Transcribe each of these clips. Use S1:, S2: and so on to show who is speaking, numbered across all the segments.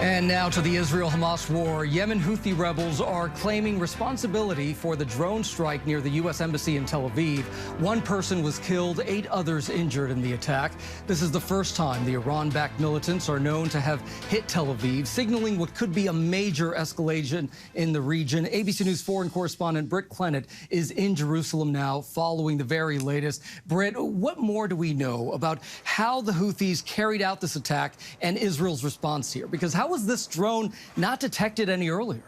S1: And now to the Israel-Hamas war. Yemen Houthi rebels are claiming responsibility for the drone strike near the U.S. Embassy in Tel Aviv. One person was killed, 8 others injured in the attack. This is the first time the Iran-backed militants are known to have hit Tel Aviv, signaling what could be a major escalation in the region. ABC News foreign correspondent Britt Clennett is in Jerusalem now, following the very latest. Britt, what more do we know about how the Houthis carried out this attack and Israel's response here? Because how was this drone not detected any earlier?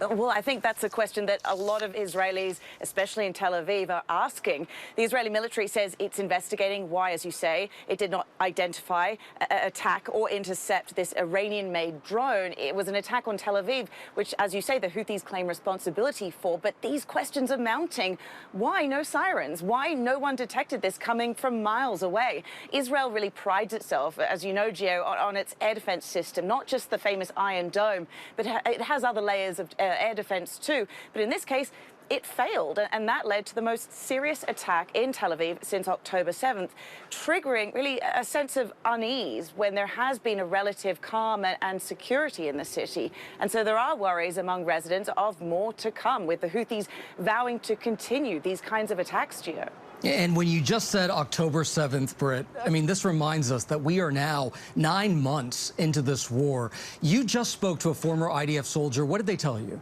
S2: Well, I think that's a question that a lot of Israelis, especially in Tel Aviv, are asking. The Israeli military says it's investigating why, as you say, it did not identify, attack or intercept this Iranian-made drone. It was an attack on Tel Aviv, which, as you say, the Houthis claim responsibility for. But these questions are mounting. Why no sirens? Why no one detected this coming from miles away? Israel really prides itself, as you know, Gio, on its air defense system, not just the famous Iron Dome, but it has other layers of air defense too. But in this case, it failed, and that led to the most serious attack in Tel Aviv since October 7th, triggering really a sense of unease when there has been a relative calm and security in the city. And so there are worries among residents of more to come, with the Houthis vowing to continue these kinds of attacks, Gio.
S1: And when you just said October 7th, Britt, I mean, this reminds us that we are now 9 months into this war. You just spoke to a former IDF soldier. What did they tell you?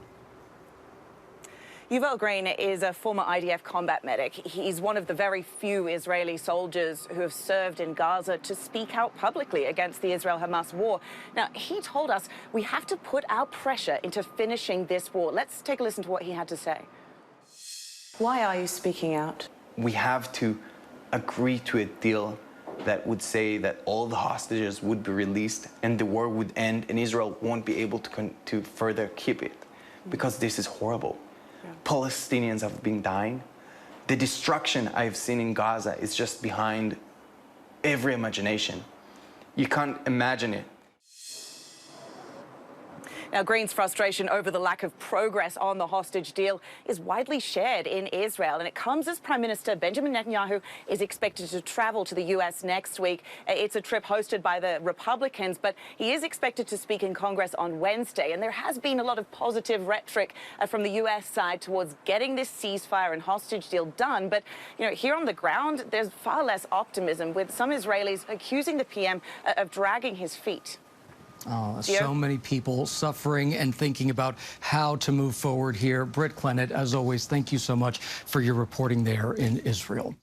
S2: Yuval Green is a former IDF combat medic. He's one of the very few Israeli soldiers who have served in Gaza to speak out publicly against the Israel-Hamas war. Now, he told us we have to put our pressure into finishing this war. Let's take a listen to what he had to say. Why are you speaking out?
S3: We have to agree to a deal that would say that all the hostages would be released and the war would end and Israel won't be able to further keep it, because this is horrible. Yeah. Palestinians have been dying. The destruction I've seen in Gaza is just behind every imagination. You can't imagine it.
S2: Now, Green's frustration over the lack of progress on the hostage deal is widely shared in Israel, and it comes as Prime Minister Benjamin Netanyahu is expected to travel to the U.S. next week. It's a trip hosted by the Republicans, but he is expected to speak in Congress on Wednesday, and there has been a lot of positive rhetoric from the U.S. side towards getting this ceasefire and hostage deal done. But, you know, here on the ground, there's far less optimism, with some Israelis accusing the PM of dragging his feet.
S1: Oh, so many people suffering and thinking about how to move forward here. Britt Clennett, as always, thank you so much for your reporting there in Israel.